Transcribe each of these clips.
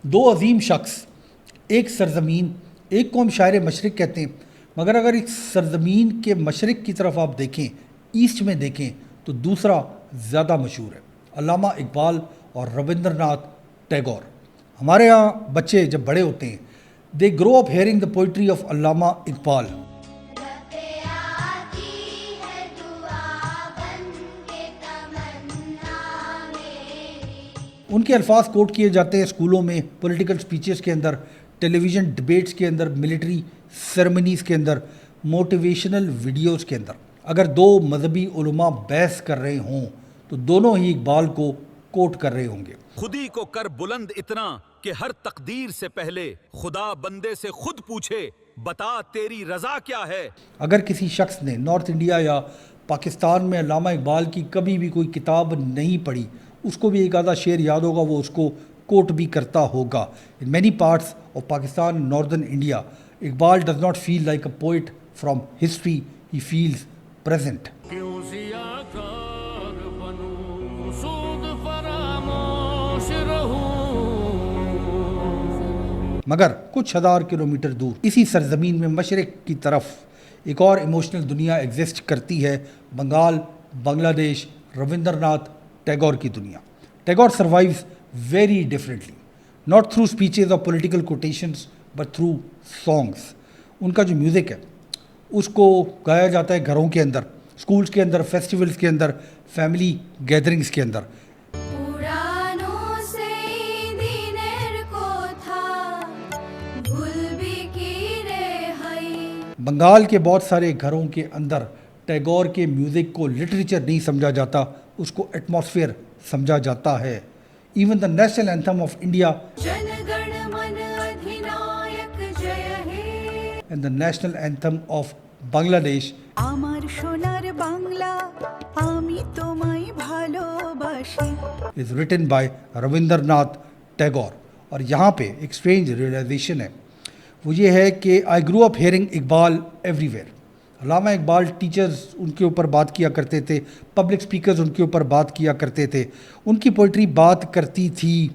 دو عظیم شخص، ایک سرزمین، ایک کو ہم شاعر مشرق کہتے ہیں، مگر اگر ایک سرزمین کے مشرق کی طرف آپ دیکھیں، ایسٹ میں دیکھیں، تو دوسرا زیادہ مشہور ہے، علامہ اقبال اور رابندر ناتھ ٹیگور۔ ہمارے ہاں بچے جب بڑے ہوتے ہیں، they grow up hearing the poetry of علامہ اقبال۔ ان کے الفاظ کوٹ کیے جاتے ہیں اسکولوں میں، پولیٹیکل سپیچز کے اندر، ٹیلی ویژن ڈبیٹس کے اندر، ملٹری سیریمنیز کے اندر، موٹیویشنل ویڈیوز کے اندر۔ اگر دو مذہبی علماء بحث کر رہے ہوں تو دونوں ہی اقبال کو کوٹ کر رہے ہوں گے۔ خودی کو کر بلند اتنا کہ ہر تقدیر سے پہلے خدا بندے سے خود پوچھے بتا تیری رضا کیا ہے۔ اگر کسی شخص نے نارتھ انڈیا یا پاکستان میں علامہ اقبال کی کبھی بھی کوئی کتاب نہیں پڑھی، اس کو بھی ایک آدھا شعر یاد ہوگا، وہ اس کو کوٹ بھی کرتا ہوگا۔ In many parts of Pakistan, northern India, Iqbal does not feel like a poet from history, he feels present. مگر کچھ ہزار کلومیٹر دور اسی سرزمین میں مشرق کی طرف ایک اور ایموشنل دنیا ایگزسٹ کرتی ہے، بنگال، بنگلہ دیش، رابندر ناتھ ٹیگور کی دنیا۔ Tagore survives very differently, not through speeches اور political quotations but through songs. ان کا جو میوزک ہے اس کو گایا جاتا ہے گھروں کے اندر، اسکولز کے اندر، فیسٹیولز کے اندر، فیملی گیدرنگز کے اندر۔ بنگال کے بہت سارے گھروں کے اندر ٹیگور کے میوزک کو لٹریچر نہیں سمجھا جاتا، اس کو ایٹماسفیئر سمجھا جاتا ہے۔ Even the national anthem of India and the national anthem of Bangladesh is written by Rabindra Nath Tagore. اور یہاں پہ ایک اسٹرینج ریئلائزیشن ہے، وہ یہ ہے کہ آئی گرو اپ hearing Iqbal every where. Allama Iqbal teachers ان کے اوپر بات کیا کرتے تھے، پبلک سپیکرز ان کے اوپر بات کیا کرتے تھے، ان کی پوئٹری بات کرتی تھی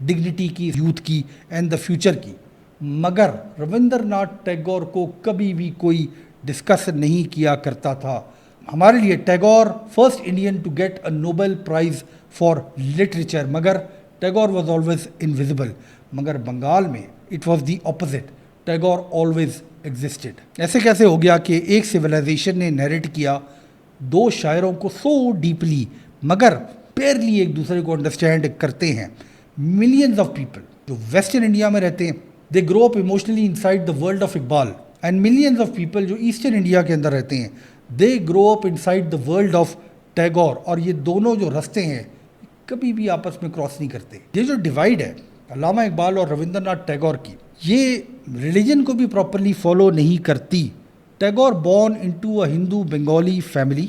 ڈگنیٹی کی، یوتھ کی اینڈ دا فیوچر کی، مگر رابندر ناتھ ٹیگور کو کبھی بھی کوئی ڈسکس نہیں کیا کرتا تھا۔ ہمارے لیے Tagore first Indian to get a Nobel prize for literature, مگر ٹیگور واز آلویز انویزیبل۔ مگر بنگال میں it was the opposite, Tagore always existed. ایسے کیسے ہو گیا کہ ایک سویلائزیشن نے نیریٹ کیا دو شاعروں کو سو ڈیپلی، مگر پیئرلی ایک دوسرے کو انڈرسٹینڈ کرتے ہیں؟ ملینز آف پیپل جو ویسٹرن انڈیا میں رہتے ہیں، they grow up emotionally inside the world of Iqbal, and millions of people جو ایسٹرن انڈیا کے اندر رہتے ہیں، they grow up inside the world of Tagore. اور یہ دونوں جو رستے ہیں کبھی بھی آپس میں کراس نہیں کرتے۔ یہ جو ڈیوائڈ ہے علامہ اقبال اور رابندر ناتھ ٹیگور کی، یہ ریلیجن کو بھی پراپرلی فالو نہیں کرتی۔ Tagore born into a Hindu Bengali family,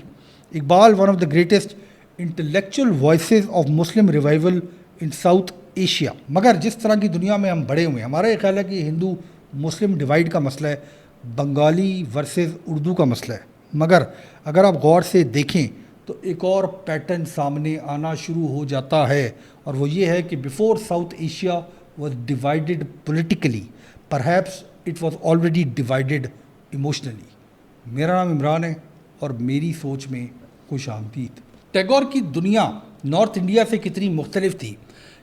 Iqbal one of the greatest intellectual voices of Muslim revival in South Asia. مگر جس طرح کی دنیا میں ہم بڑے ہوئے ہیں، ہمارا یہ خیال ہے کہ ہندو مسلم ڈیوائڈ کا مسئلہ ہے، بنگالی ورسز اردو کا مسئلہ ہے، مگر اگر آپ غور سے دیکھیں تو ایک اور پیٹرن سامنے آنا شروع ہو جاتا ہے، اور وہ یہ ہے کہ before south Asia was divided politically, perhaps it was already divided emotionally. میرا نام عمران ہے اور میری سوچ میں خوش آمدید۔ ٹیگور کی دنیا نارتھ انڈیا سے کتنی مختلف تھی،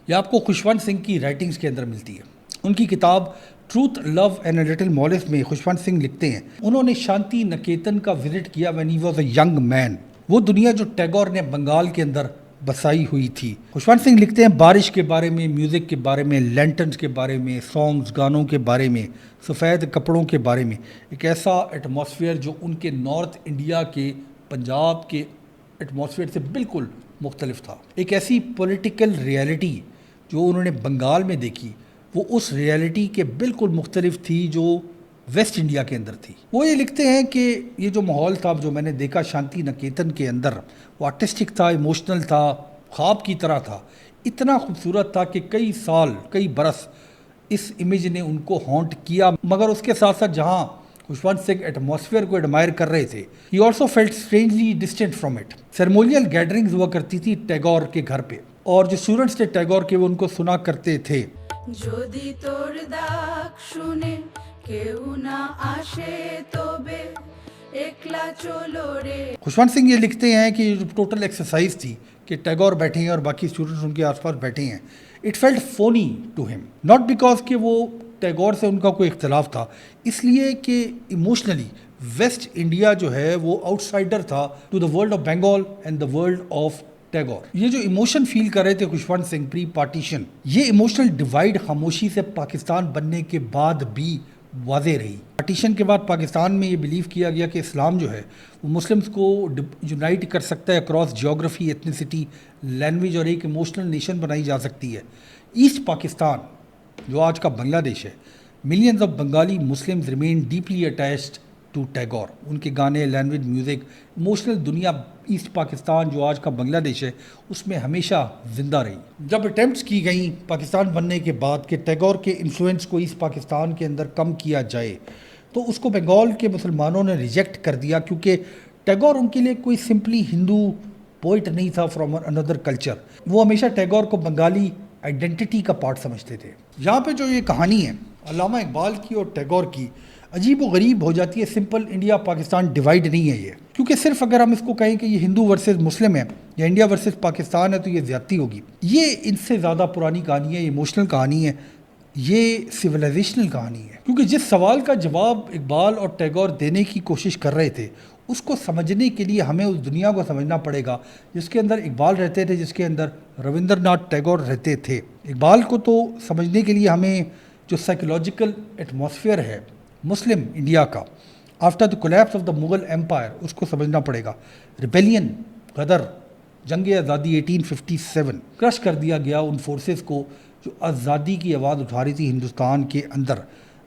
یہ آپ کو خوشونت سنگھ کی رائٹنگز کے اندر ملتی ہے۔ ان کی کتاب truth, love and a little malice میں خوشونت سنگھ لکھتے ہیں انہوں نے شانتی نکیتن کا وزٹ کیا when he was a young man, وہ دنیا جو ٹیگور نے بنگال کے اندر بسائی ہوئی تھی۔ خوشونت سنگھ لکھتے ہیں بارش کے بارے میں، میوزک کے بارے میں، لینٹرنز کے بارے میں، سانگز گانوں کے بارے میں، سفید کپڑوں کے بارے میں، ایک ایسا ایٹماسفیئر جو ان کے نارتھ انڈیا کے، پنجاب کے ایٹماسفیئر سے بالکل مختلف تھا۔ ایک ایسی پولیٹیکل ریئلٹی جو انہوں نے بنگال میں دیکھی، وہ اس ریئلٹی کے بالکل مختلف تھی جو ویسٹ انڈیا کے اندر تھی۔ وہ یہ لکھتے ہیں کہ یہ جو ماحول تھا جو میں نے دیکھا شانتی نکیتن کے اندر، وہ آرٹسٹک تھا، ایموشنل تھا، خواب کی طرح تھا، اتنا خوبصورت تھا کہ کئی سال، کئی برس اس امیج نے ان کو ہانٹ کیا۔ مگر اس کے ساتھ ساتھ جہاں خوشونت سنگھ ایٹماسفیئر کو ایڈمائر کر رہے تھے، he also felt strangely distant from it. Ceremonial gatherings ہوا کرتی تھی ٹیگور کے گھر پہ، اور جو اسٹوڈنٹس تھے ٹیگور کے وہ ان کو سنا کرتے تھے۔ যদি তোর ডাক শুনে কেউ না আসে তবে একলা চলো রে। खुशवंत सिंह ये लिखते हैं कि जो टोटल एक्सरसाइज थी कि टैगोर बैठे हैं और बाकी स्टूडेंट्स उनके आसपास बैठे हैं, it felt phony to him, not because कि वो टैगोर से उनका कोई इख्तलाफ था, इसलिए कि इमोशनली वेस्ट इंडिया जो है वो आउटसाइडर था to the world of Bengal and the world of Tagore. ये जो इमोशन फील कर रहे थे खुशवंत सिंह प्री पार्टीशन, ये इमोशनल डिवाइड खामोशी से पाकिस्तान बनने के बाद भी वाज़े रही। पार्टीशन के बाद पाकिस्तान में ये बिलीव किया गया कि इस्लाम जो है वो मुस्लिम्स को यूनाइट कर सकता है अक्रॉस जियोग्राफी, एथनिसिटी, लैंग्वेज, और एक इमोशनल नेशन बनाई जा सकती है। ईस्ट पाकिस्तान जो आज का बांग्लादेश है, millions of Bengali Muslims remain deeply attached to Tagore. उनके गाने, लैंग्वेज, म्यूज़िक, इमोशनल दुनिया ईस्ट पाकिस्तान जो आज का बांग्लादेश है उसमें हमेशा ज़िंदा रही। जब अटैम्प्ट्स की गई पाकिस्तान बनने के बाद कि टैगोर के इन्फ्लुएंस को ईस्ट पाकिस्तान के अंदर कम किया जाए, तो उसको बंगाल के मुसलमानों ने रिजेक्ट कर दिया, क्योंकि टैगोर उनके लिए कोई सिंपली हिंदू पोइट नहीं था फ्रॉम अनदर कल्चर। वो हमेशा टैगोर को बंगाली आइडेंटिटी का पार्ट समझते थे। यहाँ पे जो ये कहानी है अल्लामा इकबाल की और टैगोर की, अजीब व गरीब हो जाती है। सिंपल इंडिया पाकिस्तान डिवाइड नहीं है ये, क्योंकि सिर्फ अगर हम इसको कहें कि ये हिंदू वर्सेस मुस्लिम है या इंडिया वर्सेस पाकिस्तान है तो ये ज़्यादती होगी। ये इनसे ज़्यादा पुरानी कहानी है, इमोशनल कहानी है, ये सिविलाइजेशनल कहानी है। क्योंकि जिस सवाल का जवाब इकबाल और टैगोर देने की कोशिश कर रहे थे, उसको समझने के लिए हमें उस दुनिया को समझना पड़ेगा जिसके अंदर इकबाल रहते थे, जिसके अंदर रविंद्रनाथ टैगोर रहते थे। इकबाल को तो समझने के लिए हमें जो साइकोलॉजिकल एटमॉस्फेयर है मुस्लिम इंडिया का after the collapse of the Mughal empire, उसको समझना पड़ेगा। रिबेलियन, गदर, जंग आज़ादी 1857, क्रश कर दिया गया उन फोर्सेस को जो आज़ादी की आवाज़ उठा रही थी हिंदुस्तान के अंदर।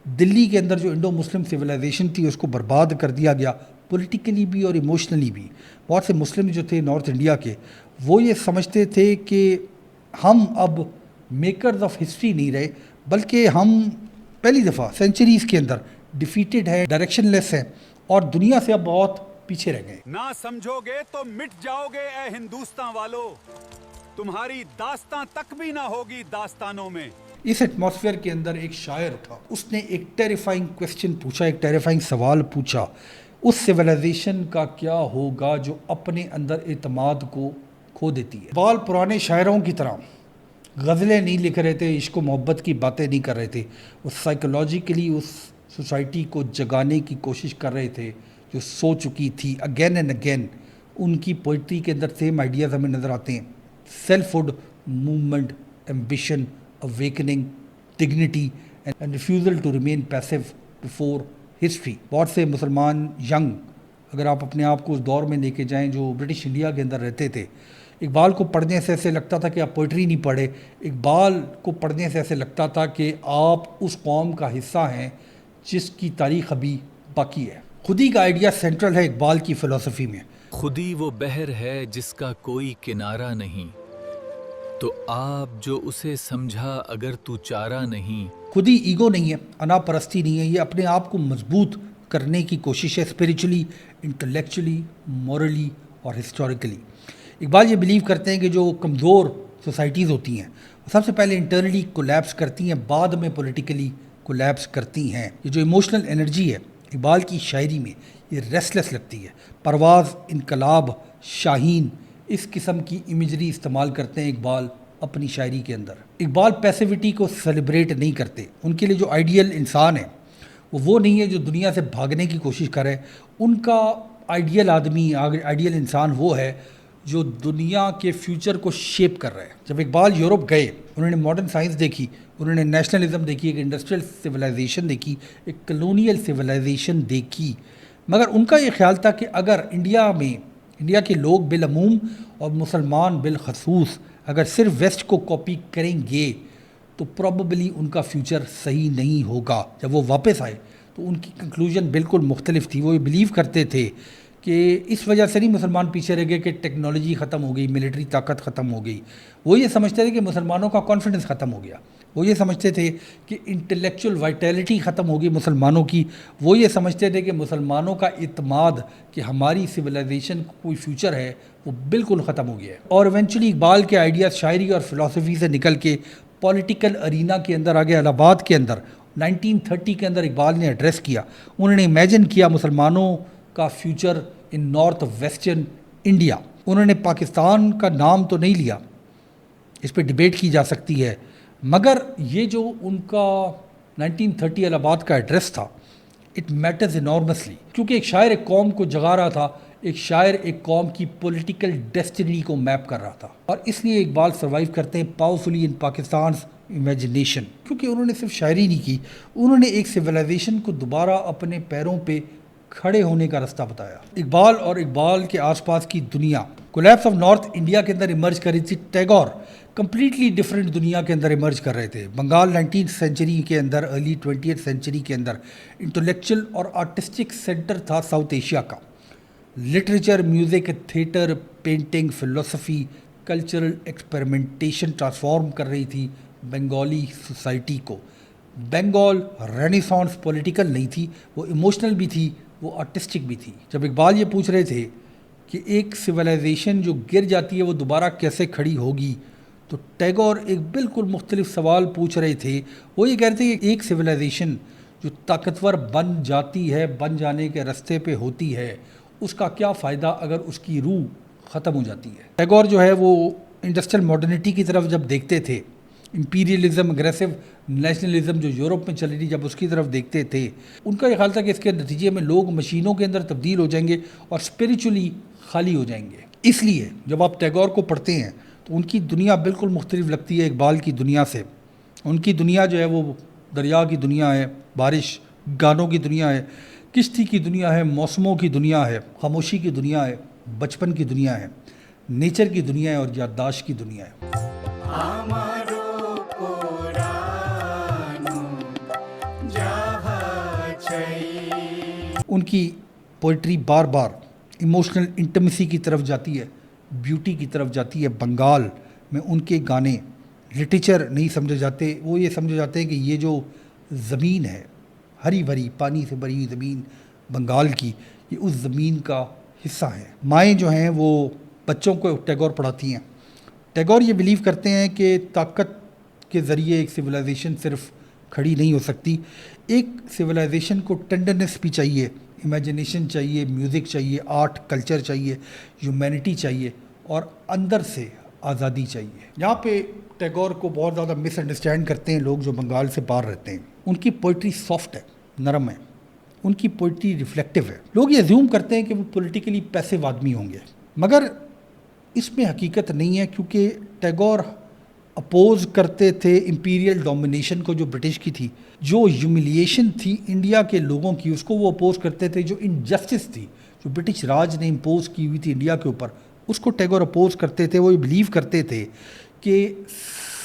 दिल्ली के अंदर जो इंडो मुस्लिम सिविलाइजेशन थी उसको बर्बाद कर दिया गया, पॉलिटिकली भी और इमोशनली भी। बहुत से मुस्लिम जो थे नॉर्थ इंडिया के, वो ये समझते थे कि हम अब मेकर्स ऑफ हिस्ट्री नहीं रहे, बल्कि हम पहली दफ़ा सेंचुरीज़ के अंदर डिफीटेड है, डायरेक्शनलेस है और दुनिया से अब बहुत पीछे रह गए। ना समझोगे तो मिट जाओगे ए हिंदुस्तान वालों, तुम्हारी दास्तां तक भी ना होगी दास्तानों में। इस एटमॉस्फेयर के अंदर एक शायर था, उसने एक टेरिफाइंग क्वेश्चन पूछा, एक टेरिफाइंग सवाल पूछा, उस सिविलाइजेशन का क्या होगा जो अपने अंदर एतमाद को खो देती है। बाल पुराने शायरों की तरह गज़लें नहीं लिख रहे थे, इश्क मोहब्बत की बातें नहीं कर रहे थे, वो साइकोलॉजिकली उस सोसाइटी को जगाने की कोशिश कर रहे थे जो सो चुकी थी। अगेन एंड अगेन उनकी पोइट्री के अंदर सेम आइडियाज़ हमें नज़र आते हैं। Selfhood movement, ambition, awakening, dignity and refusal to remain passive before history. बहुत से मुसलमान यंग, अगर आप अपने आप को उस दौर में लेके जाएं जो ब्रिटिश इंडिया के अंदर रहते थे, इकबाल को पढ़ने से ऐसे लगता था कि आप पोइट्री नहीं पढ़े, इकबाल को पढ़ने से ऐसे लगता था कि आप उस कौम का हिस्सा हैं जिसकी तारीख़ अभी बाकी है। खुदी का आइडिया सेंट्रल है इकबाल की फ़िलॉसफी में। खुदी वो बहर है जिसका कोई किनारा नहीं, तो आप जो उसे समझा अगर तू चारा नहीं। खुदी ईगो नहीं है, अनापरस्ती नहीं है, ये अपने आप को मजबूत करने की कोशिश है, स्पिरिचुअली, इंटेलेक्चुअली, मॉरली और हिस्टोरिकली। इकबाल ये बिलीव करते हैं कि जो कमज़ोर सोसाइटीज़ होती हैं वो सबसे पहले इंटरनली कोलैप्स करती हैं, बाद में पॉलिटिकली कोलैप्स करती हैं। ये जो इमोशनल एनर्जी है इकबाल की शायरी में, ये रेस्टलेस लगती है। परवाज़, इनकलाब, शाहीन, इस किस्म की इमेजरी इस्तेमाल करते हैं इकबाल अपनी शायरी के अंदर। इकबाल पैसिविटी को सेलिब्रेट नहीं करते। उनके लिए जो आइडियल इंसान है वो नहीं है जो दुनिया से भागने की कोशिश करे। उनका आइडियल आदमी, आइडियल इंसान वो है जो दुनिया के फ्यूचर को शेप कर रहा है। जब इकबाल यूरोप गए, उन्होंने मॉडर्न साइंस देखी, उन्होंने नेशनलिज्म देखी, एक इंडस्ट्रियल सिविलाइजेशन देखी, एक कलोनियल सिविलाइजेशन देखी, मगर उनका ये ख्याल था कि अगर इंडिया के लोग बिलअमूम और मुसलमान बिलखसूस अगर सिर्फ वेस्ट को कॉपी करेंगे तो प्रॉबेबली उनका फ्यूचर सही नहीं होगा। जब वो वापस आए तो उनकी कंक्लूजन बिल्कुल मुख्तलिफ थी। वो ये बिलीव करते थे कि इस वजह से नहीं मुसलमान पीछे रह गए कि टेक्नोलॉजी ख़त्म हो गई, मिलिट्री ताकत ख़त्म हो गई। वो ये समझते थे कि मुसलमानों का कॉन्फिडेंस ख़त्म हो गया। वो ये समझते थे कि इंटेलेक्चुअल वाइटैलिटी ख़त्म हो गई मुसलमानों की। वो ये समझते थे कि मुसलमानों का इत्माद कि हमारी सिविलाइजेशन को कोई फ्यूचर है वो बिल्कुल ख़त्म हो गया है। और इवेंचुअली इकबाल के आइडियाज़ शायरी और फ़िलासफ़ी से निकल के پولیٹیکل ارینا کے اندر آگے الہ آباد کے اندر 1930 کے اندر اقبال نے ایڈریس کیا. انہوں نے امیجن کیا مسلمانوں کا فیوچر ان نارتھ ویسٹرن انڈیا. انہوں نے پاکستان کا نام تو نہیں لیا, اس پہ ڈبیٹ کی جا سکتی ہے, مگر یہ جو ان کا 1930 الہ آباد کا ایڈریس تھا اٹ میٹرز انارمسلی, کیونکہ ایک شاعر ایک قوم کو جگا رہا تھا, ایک شاعر ایک قوم کی پولیٹیکل ڈیسٹنی کو میپ کر رہا تھا. اور اس لیے اقبال سروائیو کرتے ہیں پاورفلی ان پاکستان's امیجنیشن, کیونکہ انہوں نے صرف شاعری نہیں کی, انہوں نے ایک سویلائزیشن کو دوبارہ اپنے پیروں پہ کھڑے ہونے کا رستہ بتایا. اقبال اور اقبال کے آس پاس کی دنیا کولیپس آف نارتھ انڈیا کے اندر ایمرج کر رہی تھی. ٹیگور کمپلیٹلی ڈفرینٹ دنیا کے اندر ایمرج کر رہے تھے. بنگال 19th سینچری کے اندر, ارلی 20th سینچری کے اندر انٹلیکچل اور آرٹسٹک سینٹر تھا ساؤتھ ایشیا کا. لٹریچر, میوزک, تھیٹر, پینٹنگ, فلسفی, کلچرل ایکسپیریمنٹیشن ٹرانسفارم کر رہی تھی بنگالی سوسائٹی کو. بنگال رینیسانس پولیٹیکل نہیں تھی, وہ ایموشنل بھی تھی, وہ آرٹسٹک بھی تھی. جب اقبال یہ پوچھ رہے تھے کہ ایک سویلائزیشن جو گر جاتی ہے وہ دوبارہ کیسے کھڑی ہوگی, تو ٹیگور ایک بالکل مختلف سوال پوچھ رہے تھے. وہ یہ کہہ رہے تھے کہ ایک سویلائزیشن جو طاقتور بن جاتی ہے, بن جانے کے رستے پہ ہوتی ہے, اس کا کیا فائدہ اگر اس کی روح ختم ہو جاتی ہے. ٹیگور جو ہے وہ انڈسٹریل ماڈرنٹی کی طرف جب دیکھتے تھے, امپیریلزم, اگریسو نیشنلزم جو یورپ میں چلی تھی, جب اس کی طرف دیکھتے تھے, ان کا یہ خیال تھا کہ اس کے نتیجے میں لوگ مشینوں کے اندر تبدیل ہو جائیں گے اور اسپریچولی خالی ہو جائیں گے. اس لیے جب آپ ٹیگور کو پڑھتے ہیں تو ان کی دنیا بالکل مختلف لگتی ہے اقبال کی دنیا سے. ان کی دنیا جو ہے وہ دریا کی دنیا ہے, بارش, گانوں کی دنیا ہے, کشتی کی دنیا ہے, موسموں کی دنیا ہے, خاموشی کی دنیا ہے, بچپن کی دنیا ہے, نیچر کی دنیا ہے اور یادداشت کی دنیا ہے. ان کی پوئٹری بار بار ایموشنل انٹیمیسی کی طرف جاتی ہے, بیوٹی کی طرف جاتی ہے. بنگال میں ان کے گانے لٹریچر نہیں سمجھے جاتے, وہ یہ سمجھے جاتے ہیں کہ یہ جو زمین ہے, ہری بھری پانی سے بھری ہوئی زمین بنگال کی, یہ اس زمین کا حصہ ہے. مائیں جو ہیں وہ بچوں کو ٹیگور پڑھاتی ہیں. ٹیگور یہ بلیو کرتے ہیں کہ طاقت کے ذریعے ایک سویلائزیشن صرف کھڑی نہیں ہو سکتی, ایک سویلائزیشن کو ٹینڈرنیس بھی چاہیے, امیجنیشن چاہیے, میوزک چاہیے, آرٹ کلچر چاہیے, ہیومینٹی چاہیے اور اندر سے آزادی چاہیے. یہاں پہ ٹیگور کو بہت زیادہ مس انڈرسٹینڈ کرتے ہیں لوگ جو بنگال سے باہر رہتے ہیں. ان کی پوئٹری سافٹ ہے, نرم ہے, ان کی پوئٹری ریفلیکٹیو ہے. لوگ یہ زیوم کرتے ہیں کہ وہ پولیٹیکلی پیسیو آدمی ہوں گے, مگر اس میں حقیقت نہیں ہے, کیونکہ ٹیگور اپوز کرتے تھے امپیریل ڈومینیشن کو جو برٹش کی تھی, جو ہیوملیشن تھی انڈیا کے لوگوں کی, اس کو وہ اپوز کرتے تھے. جو انجسٹس تھی جو برٹش راج نے امپوز کی ہوئی تھی انڈیا کے اوپر, اس کو ٹیگور اپوز کرتے تھے. وہ یہ بلیو کرتے تھے کہ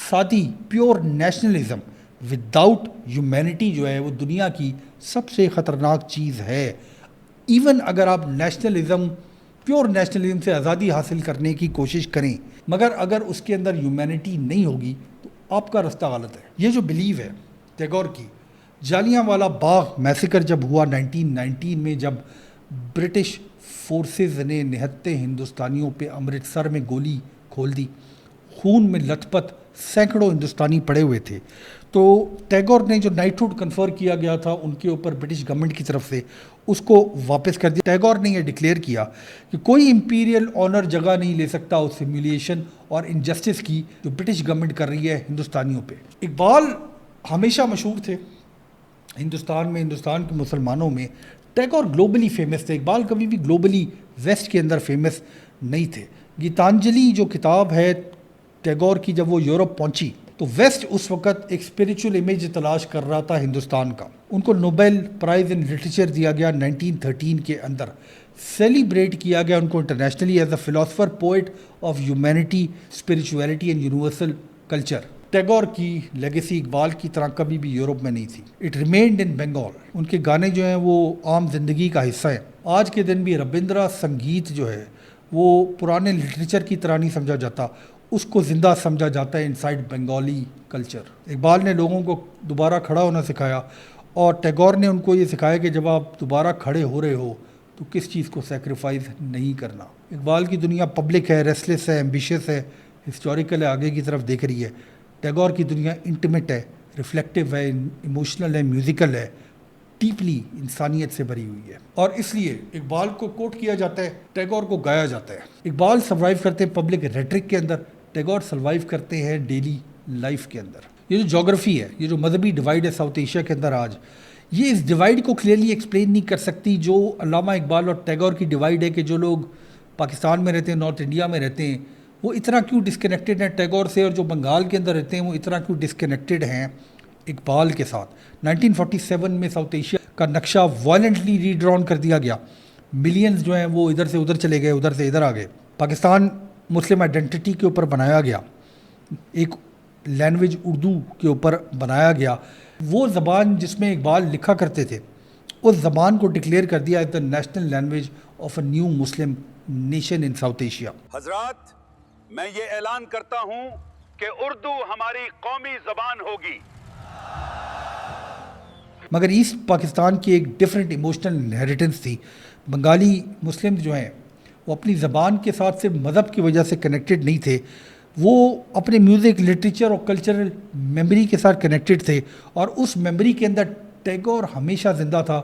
سادی پیور نیشنلزم وداؤٹ ہیومینٹی جو ہے وہ دنیا کی سب سے خطرناک چیز ہے. ایون اگر آپ نیشنلزم, پیور نیشنلزم سے آزادی حاصل کرنے کی کوشش کریں, مگر اگر اس کے اندر ہیومینٹی نہیں ہوگی تو آپ کا رستہ غلط ہے. یہ جو بلیو ہے ٹیگور کی, جالیاں والا باغ میسیکر جب ہوا 1919 میں, جب برٹش فورسز نے نہتے ہندوستانیوں پہ امرتسر میں گولی کھول دی, خون میں لت پت سینکڑوں ہندوستانی پڑے ہوئے تھے, تو ٹیگور نے جو نائٹہوڈ کنفر کیا گیا تھا ان کے اوپر برٹش گورنمنٹ کی طرف سے, اس کو واپس کر دیا. ٹیگور نے یہ ڈکلیئر کیا کہ کوئی امپیریل آنر جگہ نہیں لے سکتا اس ہیوملیشن اور انجسٹس کی جو برٹش گورنمنٹ کر رہی ہے ہندوستانیوں پہ. اقبال ہمیشہ مشہور تھے ہندوستان میں, ہندوستان کے مسلمانوں میں. ٹیگور گلوبلی فیمس تھے, اقبال کبھی بھی گلوبلی ویسٹ کے اندر فیمس نہیں تھے. گیتانجلی جو کتاب ہے ٹیگور کی, جب وہ یورپ پہنچی تو ویسٹ اس وقت ایک اسپریچول امیج تلاش کر رہا تھا ہندوستان کا. ان کو نوبیل پرائز ان لٹریچر دیا گیا 1913 کے اندر, سیلیبریٹ کیا گیا ان کو internationally as a philosopher, poet of humanity, spirituality and universal culture. Tagore کی لیگیسی اقبال کی طرح کبھی بھی یورپ میں نہیں تھی. اٹ ریمینڈ ان بنگال. ان کے گانے جو ہیں وہ عام زندگی کا حصہ ہیں. آج کے دن بھی ربندرا سنگیت جو ہے وہ پرانے لٹریچر کی طرح نہیں سمجھا جاتا, اس کو زندہ سمجھا جاتا ہے انسائڈ بنگالی کلچر. اقبال نے لوگوں کو دوبارہ کھڑا ہونا سکھایا, اور ٹیگور نے ان کو یہ سکھایا کہ جب آپ دوبارہ کھڑے ہو رہے ہو تو کس چیز کو سیکریفائز نہیں کرنا. اقبال کی دنیا پبلک ہے, ریسلس ہے, ایمبیشیس ہے, ہسٹوریکل ہے, آگے کی طرف دیکھ رہی ہے. टैगोर की दुनिया इंटीमेट है, रिफ्लेक्टिव है, इमोशनल है, म्यूज़िकल है, डीपली इंसानियत से भरी हुई है। और इसलिए इकबाल को कोट किया जाता है, टैगोर को गाया जाता है। इकबाल सर्वाइव करते हैं पब्लिक रेटरिक के अंदर, टैगोर सर्वाइव करते हैं डेली लाइफ के अंदर। ये जो जोग्राफी है, ये जो मजहबी डिवाइड है साउथ एशिया के अंदर आज, ये इस डिवाइड को क्लियरली एक्सप्लेन नहीं कर सकती जो अल्लामा इकबाल और टैगोर की डिवाइड है कि जो लोग पाकिस्तान में रहते हैं, नॉर्थ इंडिया में रहते हैं, वो इतना क्यों डिस्कनेक्टेड हैं टैगोर से, और जो बंगाल के अंदर रहते हैं वो इतना क्यों डिस्कनेक्टेड हैं इकबाल के साथ। 1947 में साउथ एशिया का नक्शा वायलेंटली रीड्रॉन कर दिया गया। मिलियंस जो हैं वो इधर से उधर चले गए, उधर से इधर आ गए। पाकिस्तान मुस्लिम आइडेंटिटी के ऊपर बनाया गया, एक लैंग्वेज उर्दू के ऊपर बनाया गया। वो ज़बान जिसमें इकबाल लिखा करते थे, उस ज़बान को डिक्लेयर कर दिया as the national language of a new Muslim nation in South Asia. हजरात, मैं ये ऐलान करता हूं कि उर्दू हमारी कौमी ज़बान होगी। मगर ईस्ट पाकिस्तान की एक डिफरेंट इमोशनल इनहेरिटेंस थी। बंगाली मुस्लिम जो हैं वो अपनी ज़बान के साथ सिर्फ मज़हब की वजह से कनेक्टेड नहीं थे, वो अपने म्यूज़िक, लिटरेचर और कल्चरल मेमोरी के साथ कनेक्टेड थे, और उस मेमोरी के अंदर टैगोर हमेशा ज़िंदा था,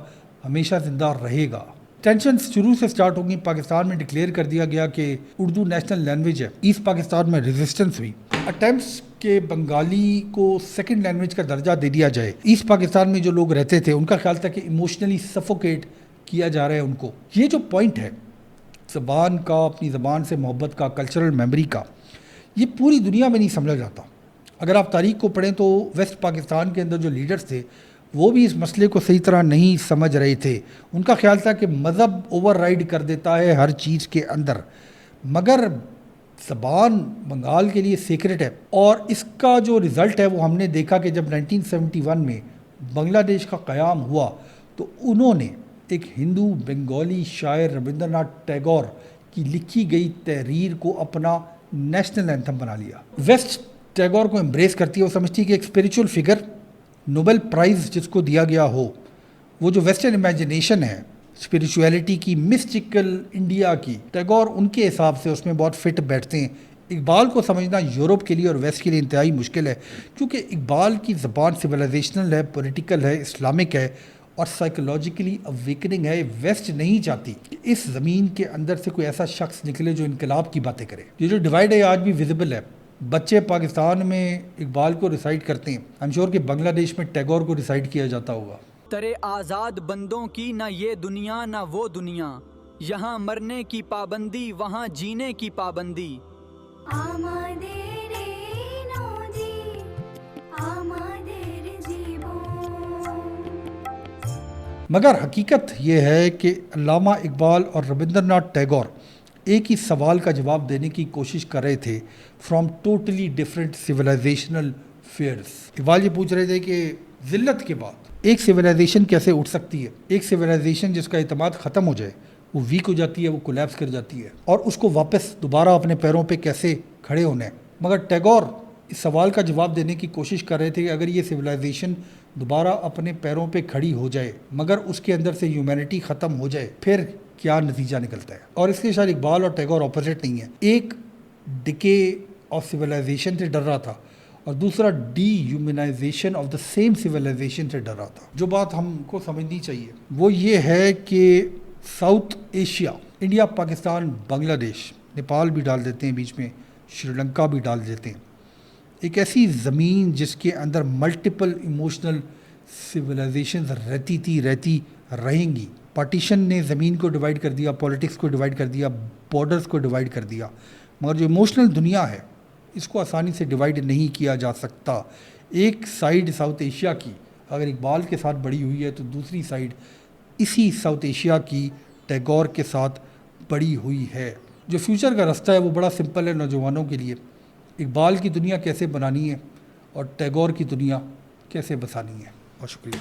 हमेशा ज़िंदा रहेगा। टेंशन शुरू से स्टार्ट होगी। पाकिस्तान में डिक्लेयर कर दिया गया कि उर्दू नेशनल लैंग्वेज है। ईस्ट पाकिस्तान में रेजिस्टेंस हुई, अटेम्प्ट्स के बंगाली को सेकंड लैंग्वेज का दर्जा दे दिया जाए। ईस्ट पाकिस्तान में जो लोग रहते थे उनका ख्याल था कि इमोशनली सफोकेट किया जा रहा है उनको। ये जो पॉइंट है ज़बान का, अपनी ज़बान से मोहब्बत का, कल्चरल मेमोरी का, ये पूरी दुनिया में नहीं समझा जाता। अगर आप तारीख़ को पढ़ें तो वेस्ट पाकिस्तान के अंदर जो लीडर्स थे वो भी इस मसले को सही तरह नहीं समझ रहे थे। उनका ख्याल था कि मज़हब ओवरराइड कर देता है हर चीज़ के अंदर, मगर ज़बान बंगाल के लिए सीक्रेट है। और इसका जो रिज़ल्ट है वो हमने देखा कि जब 1971 में बांग्लादेश का क़याम हुआ तो उन्होंने एक हिंदू बंगाली शायर रविंद्रनाथ टैगोर की लिखी गई तहरीर को अपना नेशनल एंथम बना लिया। वेस्ट टैगोर को एम्ब्रेस करती है, वो समझती है कि एक स्पिरिचुअल फिगर, नोबेल प्राइज़ जिसको दिया गया हो, वो जो वेस्टर्न इमेजिनेशन है स्पिरिचुअलिटी की, मिस्टिकल इंडिया की, टैगोर उनके हिसाब से उसमें बहुत फिट बैठते हैं। इकबाल को समझना यूरोप के लिए और वेस्ट के लिए इंतहाई मुश्किल है, क्योंकि इकबाल की ज़बान सिविलाइजेशनल है, पॉलिटिकल है, इस्लामिक है और साइकोलॉजिकली अवेकनिंग है। वेस्ट नहीं चाहती कि इस ज़मीन के अंदर से कोई ऐसा शख्स निकले जो इनकलाब की बातें करे। ये जो डिवाइड है आज भी विजिबल है। बच्चे पाकिस्तान में इकबाल को रिसाइट करते हैं, आई एम श्योर कि बांग्लादेश में टैगोर को रिसाइट किया जाता होगा। तरे आज़ाद बंदों की ना ये दुनिया ना वो दुनिया, यहाँ मरने की पाबंदी वहाँ जीने की पाबंदी। मगर हकीकत ये है कि अल्लामा इकबाल और रविंद्रनाथ टैगोर एक ही सवाल का जवाब देने की कोशिश कर रहे थे from totally different civilizational spheres. Iqbal ये पूछ रहे थे कि ज़िल्लत के बाद एक सिविलाइजेशन कैसे उठ सकती है। एक सिविलाइजेशन जिसका इत्मीनान ख़त्म हो जाए, वो वीक हो जाती है, वो कोलैप्स कर जाती है, और उसको वापस दोबारा अपने पैरों पे कैसे खड़े होना है। मगर टैगोर इस सवाल का जवाब देने की कोशिश कर रहे थे कि अगर ये सिविलाइजेशन दोबारा अपने पैरों पे खड़ी हो जाए मगर उसके अंदर से ह्यूमैनिटी ख़त्म हो जाए, फिर क्या नतीजा निकलता है। और इसके शायद इकबाल और टैगोर ऑपोजिट नहीं है। एक डिके ऑफ सिविलाइजेशन से डर रहा था और दूसरा dehumanization of the same civilization से डर रहा था। जो बात हमको समझनी चाहिए वो ये है कि south Asia, India, Pakistan, Bangladesh, Nepal भी डाल देते हैं बीच में, श्रीलंका भी डाल देते हैं, एक ऐसी ज़मीन जिसके अंदर मल्टीपल इमोशनल सिविलाइजेशंस रहती रहेंगी। पार्टीशन ने ज़मीन को डिवाइड कर दिया, पॉलिटिक्स को डिवाइड कर दिया, बॉर्डर्स को डिवाइड कर दिया, मगर जो इमोशनल दुनिया है इसको आसानी से डिवाइड नहीं किया जा सकता। एक साइड साउथ एशिया की अगर इकबाल के साथ बड़ी हुई है तो दूसरी साइड इसी साउथ एशिया की टैगोर के साथ बड़ी हुई है। जो फ्यूचर का रास्ता है वो बड़ा सिंपल है नौजवानों के लिए। इकबाल की दुनिया कैसे बनानी है और टैगोर की दुनिया कैसे बसानी है। बहुत शुक्रिया।